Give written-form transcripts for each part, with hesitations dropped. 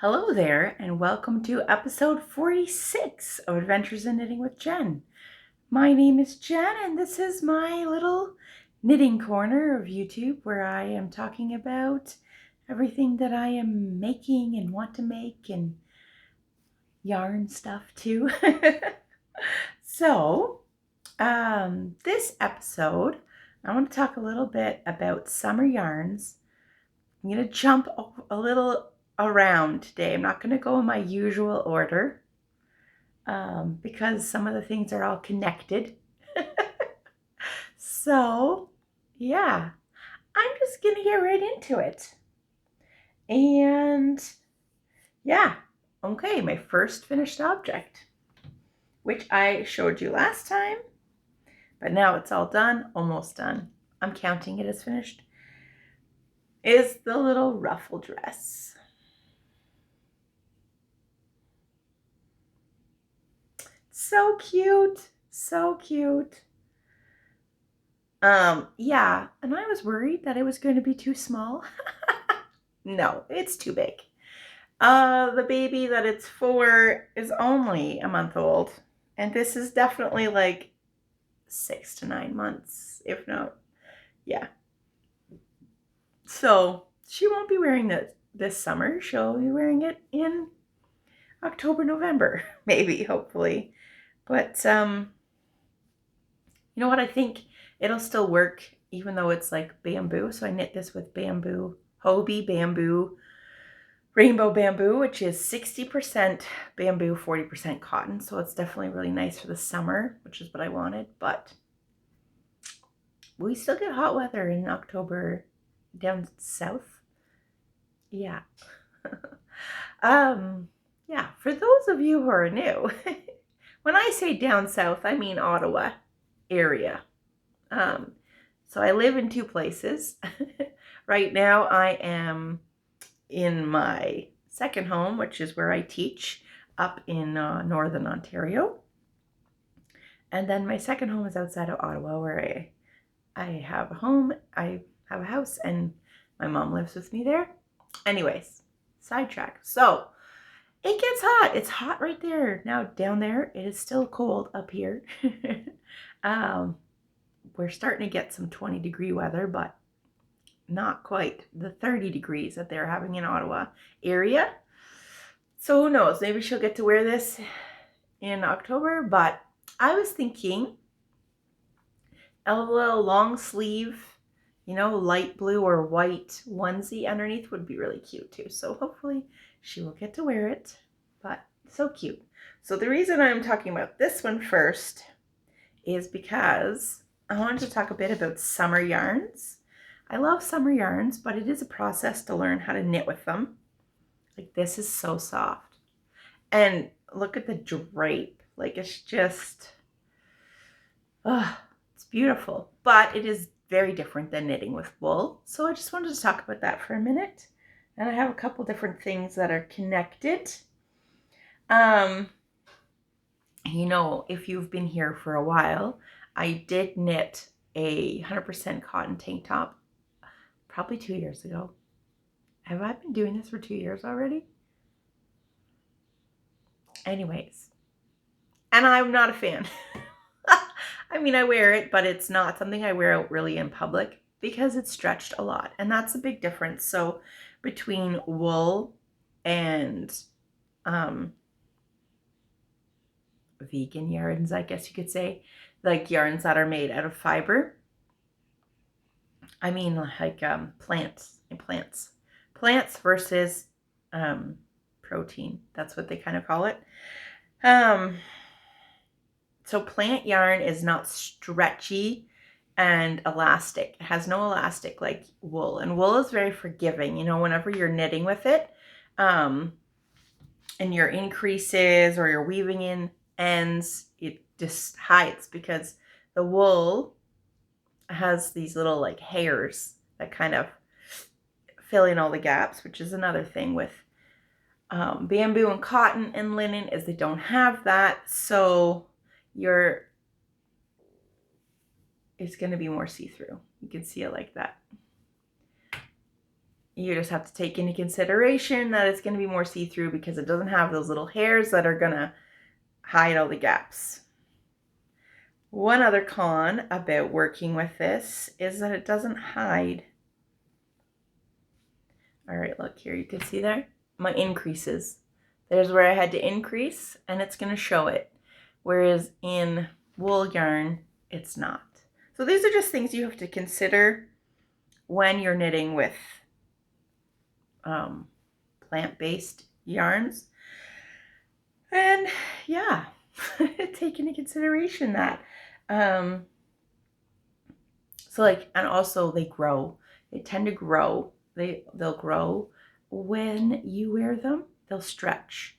Hello there, and welcome to episode 46 of Adventures in Knitting with Jenn. My name is Jenn, and this is my little knitting corner of YouTube where I am talking about everything that I am making and want to make and yarn stuff too. So, this episode, I want to talk a little bit about summer yarns. I'm going to jump a little around today. I'm not going to go in my usual order because some of the things are all connected. So, yeah, I'm just going to get right into it. And yeah, okay, my first finished object, which I showed you last time, but now it's all done, almost done. I'm counting it as finished, is the little ruffle dress. So cute, so cute. Yeah, and I was worried that it was going to be too small. No, it's too big. The baby that it's for is only a month old, and this is definitely like 6 to 9 months, if not, yeah. So she won't be wearing it this summer. She'll be wearing it in October, November, maybe, hopefully. But you know what? I think it'll still work even though it's like bamboo. So I knit this with bamboo, Hobbii bamboo, rainbow bamboo, which is 60% bamboo, 40% cotton. So it's definitely really nice for the summer, which is what I wanted. But we still get hot weather in October down south. Yeah. Yeah, for those of you who are new, when I say down south, I mean Ottawa area. So I live in two places. Right now I am in my second home, which is where I teach up in Northern Ontario. And then my second home is outside of Ottawa where I have a home, I have a house, and my mom lives with me there. Anyways, sidetrack. So it gets hot. It's hot right there. Now down there, it is still cold up here. We're starting to get some 20-degree weather, but not quite the 30 degrees that they're having in Ottawa area. So who knows? Maybe she'll get to wear this in October, but I was thinking a little long sleeve, light blue or white onesie underneath would be really cute too. So hopefully she will get to wear it, but so cute. So the reason I'm talking about this one first is because I wanted to talk a bit about summer yarns. I love summer yarns, but it is a process to learn how to knit with them. Like this is so soft. And look at the drape. Like it's just, it's beautiful. But it is very different than knitting with wool. So I just wanted to talk about that for a minute. And I have a couple different things that are connected. If you've been here for a while, I did knit a 100% cotton tank top probably 2 years ago. Have I been doing this for 2 years already? Anyways, and I'm not a fan. I mean, I wear it, but it's not something I wear out really in public because it's stretched a lot. And that's a big difference. So between wool and vegan yarns, I guess you could say, like yarns that are made out of fiber. I mean, like plants versus protein. That's what they kind of call it. So plant yarn is not stretchy and elastic. It has no elastic like wool, and wool is very forgiving. Whenever you're knitting with it, and your increases or you're weaving in ends, it just hides because the wool has these little like hairs that kind of fill in all the gaps, which is another thing with bamboo and cotton and linen is they don't have that. So it's going to be more see-through. You can see it like that. you just have to take into consideration that it's going to be more see-through because it doesn't have those little hairs that are going to hide all the gaps. One other con about working with this is that it doesn't hide. All right, look here, you can see there, my increases. There's where I had to increase and it's going to show it. Whereas in wool yarn, it's not. So these are just things you have to consider when you're knitting with plant-based yarns. And yeah, take into consideration that. So like, and also they grow. They tend to grow. They'll grow when you wear them. They'll stretch.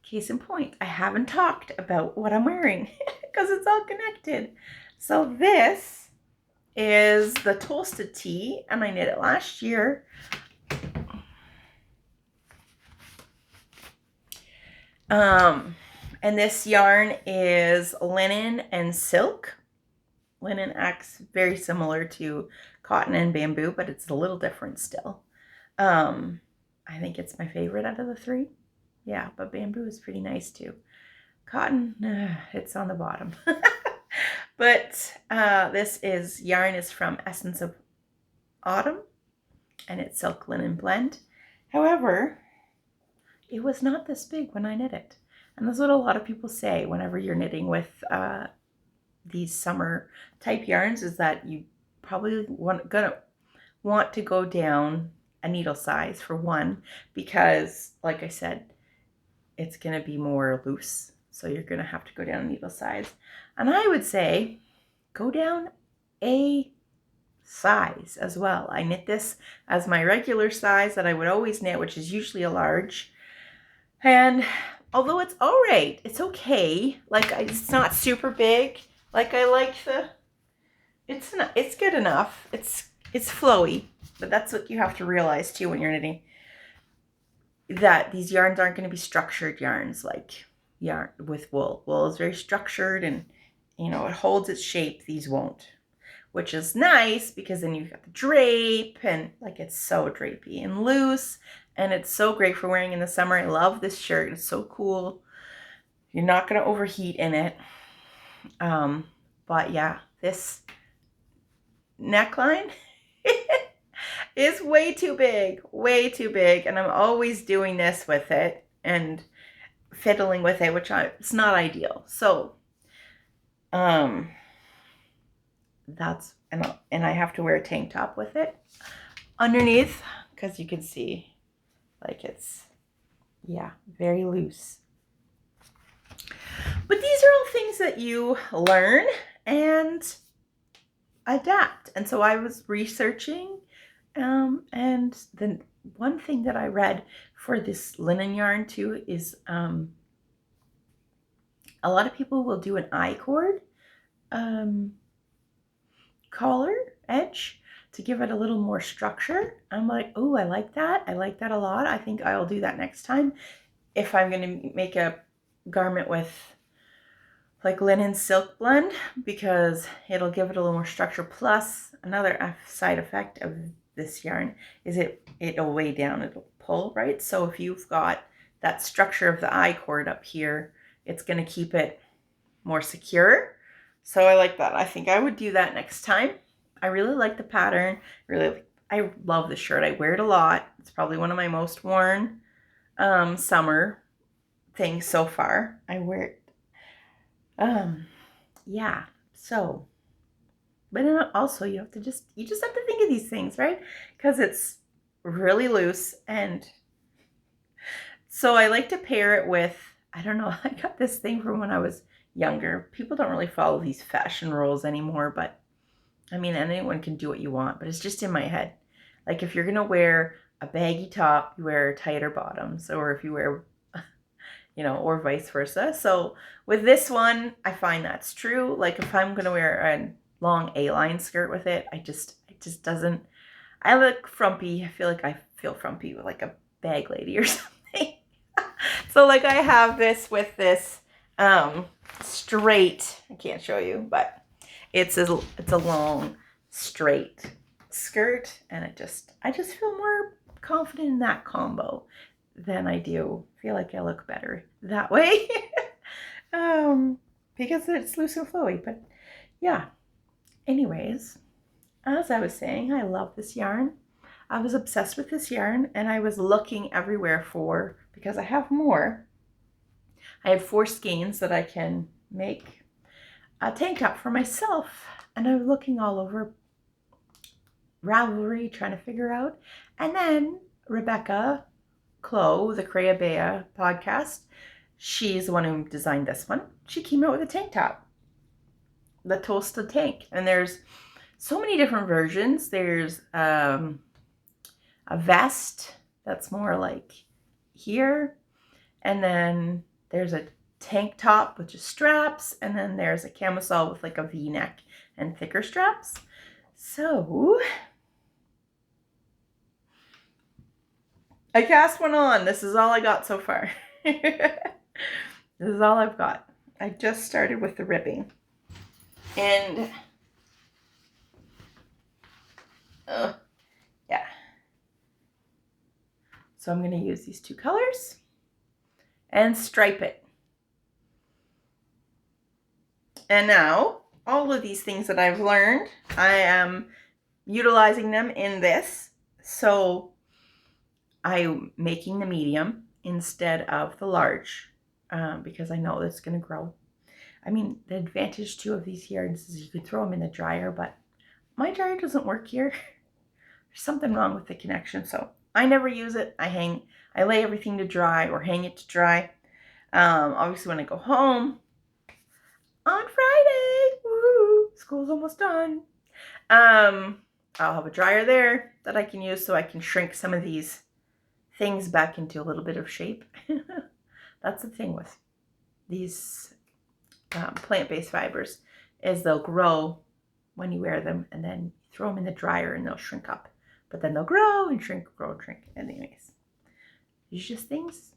Case in point, I haven't talked about what I'm wearing because it's all connected. So this is the toasted tee, and I knit it last year. And this yarn is linen and silk. Linen acts very similar to cotton and bamboo, but it's a little different still. I think it's my favorite out of the three. Yeah, but bamboo is pretty nice too. Cotton, it's on the bottom. But this yarn is from Essence of Autumn, and it's silk linen blend. However, it was not this big when I knit it. And that's what a lot of people say whenever you're knitting with these summer type yarns, is that you probably gonna want to go down a needle size for one, because like I said, it's gonna be more loose. So you're gonna have to go down a needle size. And I would say go down a size as well. I knit this as my regular size that I would always knit, which is usually a large. And although it's all right, it's okay. Like, it's not super big. Like, I like it's good enough. It's flowy, but that's what you have to realize too when you're knitting, that these yarns aren't going to be structured yarns like yarn with wool. Wool is very structured and, you know, it holds its shape. These won't, which is nice because then you've got the drape, and like, it's so drapey and loose, and it's so great for wearing in the summer. I love this shirt. It's so cool. You're not going to overheat in it. But yeah, this neckline is way too big, and I'm always doing this with it and fiddling with it, which it's not ideal. So that's, and I have to wear a tank top with it underneath, because you can see, like, it's, yeah, very loose. But these are all things that you learn and adapt. And so I was researching, and the one thing that I read for this linen yarn too is a lot of people will do an I-cord collar edge to give it a little more structure. I'm like, oh, I like that. I like that a lot. I think I'll do that next time if I'm going to make a garment with like linen silk blend, because it'll give it a little more structure. Plus, another side effect of this yarn is it'll weigh down, it'll pull, right? So if you've got that structure of the I-cord up here, it's going to keep it more secure. So I like that. I think I would do that next time. I really like the pattern. I love the shirt. I wear it a lot. It's probably one of my most worn summer things so far. I wear it. Yeah. So, but then also you just have to think of these things, right? Because it's really loose, and so I like to pair it with, I don't know, I got this thing from when I was younger. People don't really follow these fashion rules anymore, but I mean, anyone can do what you want, but it's just in my head. Like, if you're going to wear a baggy top, you wear tighter bottoms, or if you wear, you know, or vice versa. So with this one, I find that's true. Like, if I'm going to wear a long A-line skirt with it, it just doesn't, I look frumpy. I feel frumpy with like a bag lady or something. So like, I have this with this straight, I can't show you, but it's a long straight skirt, and I just feel more confident in that combo than I do feel like I look better that way. Because it's loose and flowy. But yeah, anyways, as I was saying, I love this yarn. I was obsessed with this yarn, and I was looking everywhere for, because I have more. I have 4 skeins that I can make a tank top for myself, and I was looking all over Ravelry trying to figure out. And then Rebecca Clow, the Crea Bea podcast, she's the one who designed this one. She came out with a tank top, the toasted tank, and there's so many different versions. There's a vest that's more like here, and then there's a tank top with just straps, and then there's a camisole with like a V-neck and thicker straps. So I cast one on. This is all I got so far. This is all I've got. I just started with the ribbing. And yeah. So I'm going to use these 2 colors and stripe it. And now all of these things that I've learned, I am utilizing them in this. So I'm making the medium instead of the large because I know it's going to grow. I mean, the advantage too of these yarns is you could throw them in the dryer, but my dryer doesn't work here. There's something wrong with the connection, so I never use it. I lay everything to dry or hang it to dry. Obviously, when I go home on Friday, woo, school's almost done. I'll have a dryer there that I can use so I can shrink some of these things back into a little bit of shape. That's the thing with these plant-based fibers, is they'll grow when you wear them, and then throw them in the dryer and they'll shrink up. But then they'll grow and shrink, grow and shrink. Anyways, these are just things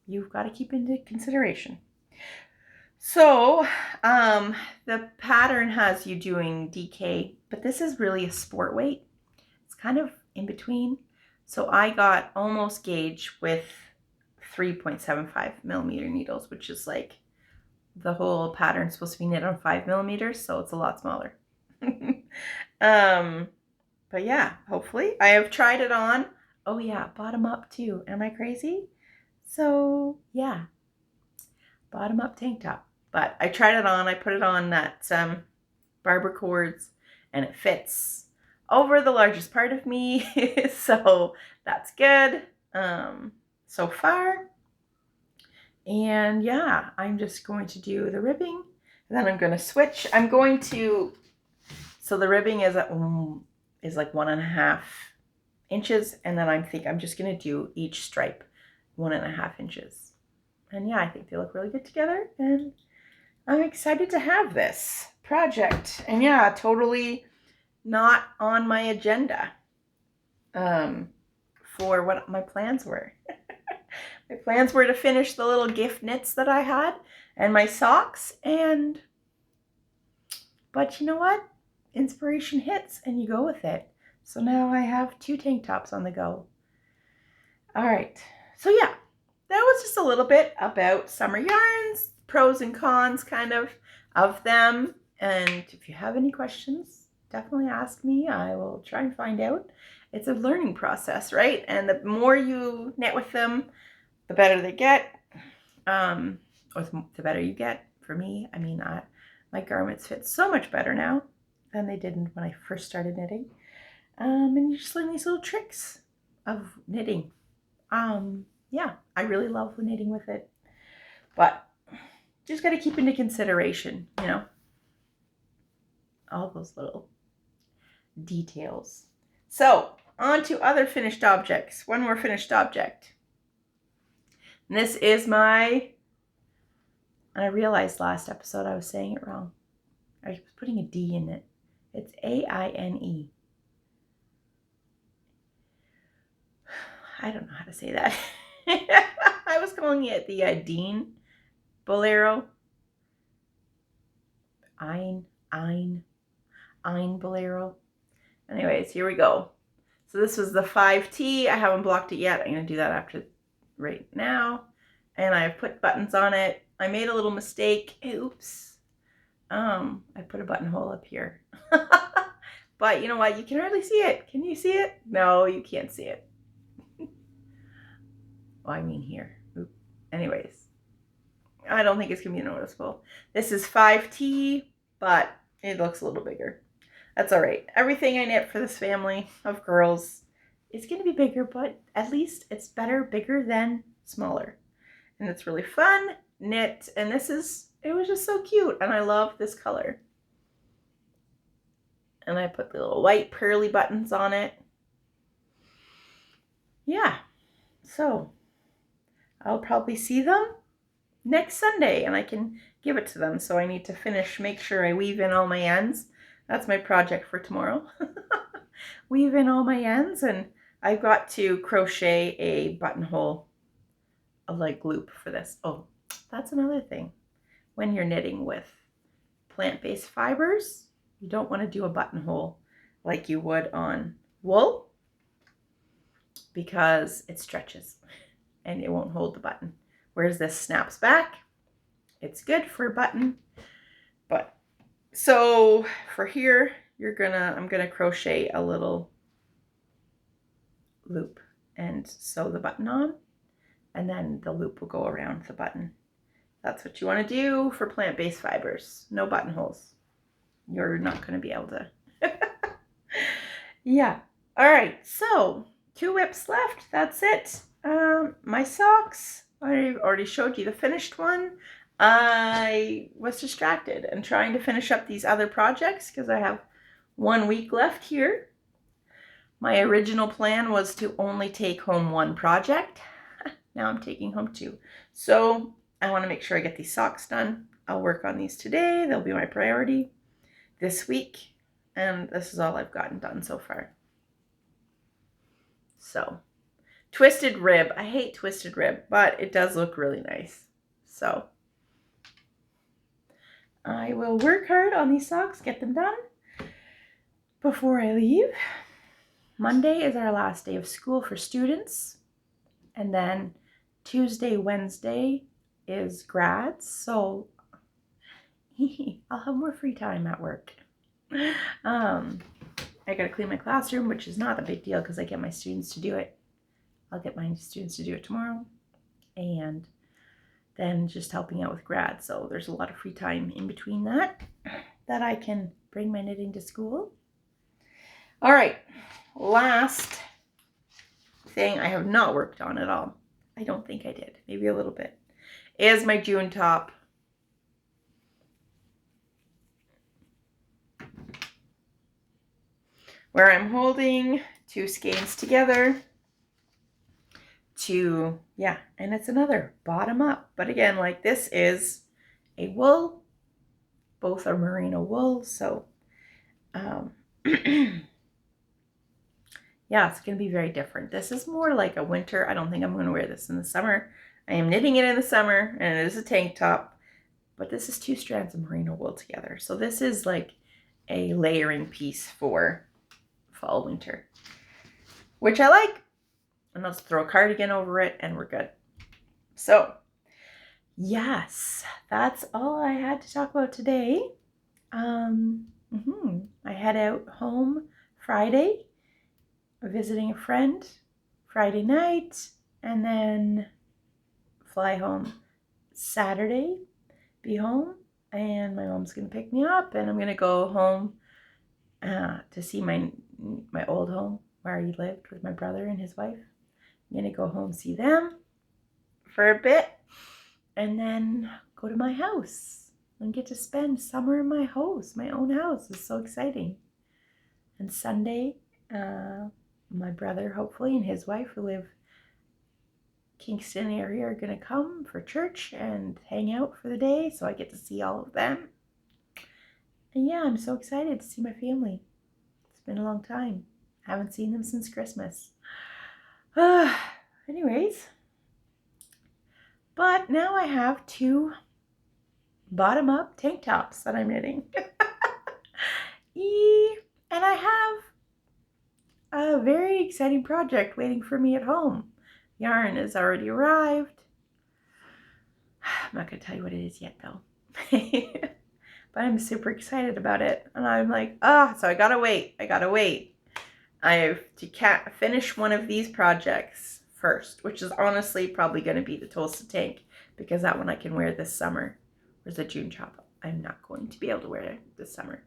you've got to keep into consideration. So the pattern has you doing DK, but this is really a sport weight. It's kind of in between. So I got almost gauge with 3.75 millimeter needles, which is like the whole pattern's supposed to be knit on 5 millimeters, so it's a lot smaller. But yeah, hopefully. I have tried it on. Oh yeah, bottom up too. Am I crazy? So yeah, bottom up tank top. But I tried it on. I put it on that barber cords, and it fits over the largest part of me. So that's good so far. And yeah, I'm just going to do the ribbing, and then I'm going to switch. So the ribbing is like 1.5 inches, and then I'm just going to do each stripe 1.5 inches. And yeah, I think they look really good together, and I'm excited to have this project. And yeah, totally not on my agenda for what my plans were. My plans were to finish the little gift knits that I had and my socks, but you know what? Inspiration hits and you go with it. So now I have 2 tank tops on the go. All right. So yeah, that was just a little bit about summer yarns, pros and cons kind of them. And if you have any questions, definitely ask me. I will try and find out. It's a learning process, right? And the more you knit with them, the better they get, or the better you get. For me, I mean, my garments fit so much better now than they did when I first started knitting. And you just learn these little tricks of knitting. Yeah, I really love knitting with it, but just got to keep into consideration, you know, all those little details. So on to other finished objects. One more finished object. And this is and I realized last episode I was saying it wrong. I was putting a D in it. It's Aine. I don't know how to say that. I was calling it the Aine Bolero. Aine Bolero. Anyways, here we go. So this was the 5T. I haven't blocked it yet. I'm going to do that after right now. And I've put buttons on it. I made a little mistake. Oops. I put a buttonhole up here. But you know what? You can hardly see it. Can you see it? No, you can't see it. Well, I mean here. Oop. Anyways, I don't think it's going to be noticeable. This is 5T, but it looks a little bigger. That's all right. Everything I knit for this family of girls is going to be bigger, but at least it's better bigger than smaller. And it's really fun knit. And it was just so cute. And I love this color. And I put the little white pearly buttons on it. Yeah. So I'll probably see them next Sunday and I can give it to them. So I need to make sure I weave in all my ends. That's my project for tomorrow. Weave in all my ends, and I've got to crochet a buttonhole, a like loop for this. Oh, that's another thing. When you're knitting with plant-based fibers, you don't want to do a buttonhole like you would on wool because it stretches and it won't hold the button. Whereas this snaps back. It's good for a button, but so for here, I'm gonna crochet a little loop and sew the button on, and then the loop will go around the button. That's what you want to do for plant-based fibers. No buttonholes. You're not going to be able to. Yeah. All right. So 2 whips left. That's it. My socks. I already showed you the finished one. I was distracted and trying to finish up these other projects because I have 1 week left here. My original plan was to only take home 1 project. Now I'm taking home 2. So I want to make sure I get these socks done. I'll work on these today. They'll be my priority this week. And this is all I've gotten done so far. So, twisted rib. I hate twisted rib, but it does look really nice. So, I will work hard on these socks, get them done before I leave. Monday is our last day of school for students. And then Tuesday, Wednesday is grads. So, I'll have more free time at work. I gotta clean my classroom, which is not a big deal because I get my students to do it. I'll get my students to do it tomorrow. And then just helping out with grad. So there's a lot of free time in between that I can bring my knitting to school. All right, last thing I have not worked on at all. I don't think I did, maybe a little bit, is my June top. Where I'm holding 2 skeins together and it's another bottom up. But again, like this is a wool. Both are merino wool. So, yeah, it's going to be very different. This is more like a winter. I don't think I'm going to wear this in the summer. I am knitting it in the summer and it is a tank top, but this is 2 strands of merino wool together. So this is like a layering piece for fall, winter, which I like. And let's throw a cardigan over it and we're good. So yes, that's all I had to talk about today. I head out home Friday, visiting a friend Friday night, and then fly home Saturday, be home, and my mom's gonna pick me up, and I'm gonna go home to see my old home where I lived with my brother and his wife. I'm gonna go home, see them for a bit, and then go to my house and get to spend summer in my house, my own house. It's so exciting. And Sunday, my brother, hopefully, and his wife who live Kingston area are gonna come for church and hang out for the day, so I get to see all of them. And yeah, I'm so excited to see my family. It's been a long time. I haven't seen them since Christmas. Anyways, but now I have 2 bottom-up tank tops that I'm knitting. And I have a very exciting project waiting for me at home. Yarn has already arrived. I'm not going to tell you what it is yet, though. But I'm super excited about it. And I'm like, so I gotta wait. I have to finish one of these projects first, which is honestly probably going to be the toasted tank, because that one I can wear this summer. Where's the June chop? I'm not going to be able to wear it this summer.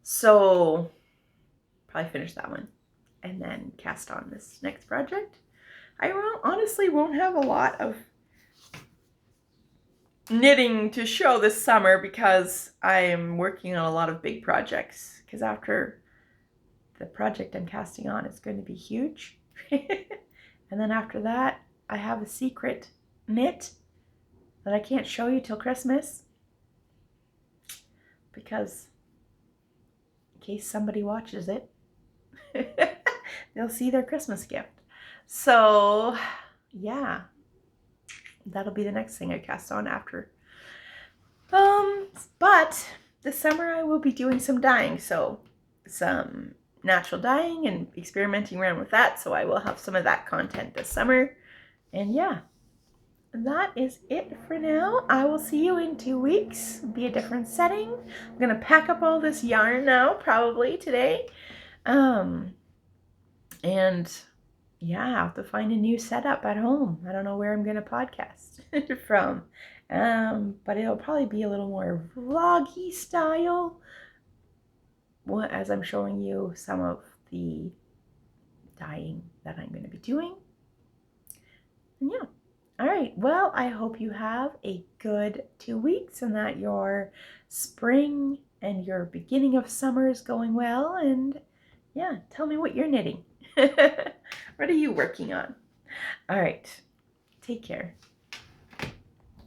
So probably finish that one and then cast on this next project. I honestly won't have a lot of knitting to show this summer because I am working on a lot of big projects, because after the project I'm casting on is going to be huge. And then after that, I have a secret knit that I can't show you till Christmas, because in case somebody watches it, they'll see their Christmas gift. So yeah, that'll be the next thing I cast on after. But this summer I will be doing some dyeing, so some natural dyeing and experimenting around with that. So I will have some of that content this summer. And yeah, that is it for now. I will see you in 2 weeks. It'll be a different setting. I'm gonna pack up all this yarn now, probably today. And yeah, I have to find a new setup at home. I don't know where I'm gonna podcast from. But it'll probably be a little more vloggy style, as I'm showing you some of the dyeing that I'm going to be doing. And yeah. All right. Well, I hope you have a good 2 weeks and that your spring and your beginning of summer is going well. And yeah, tell me what you're knitting. What are you working on? All right. Take care.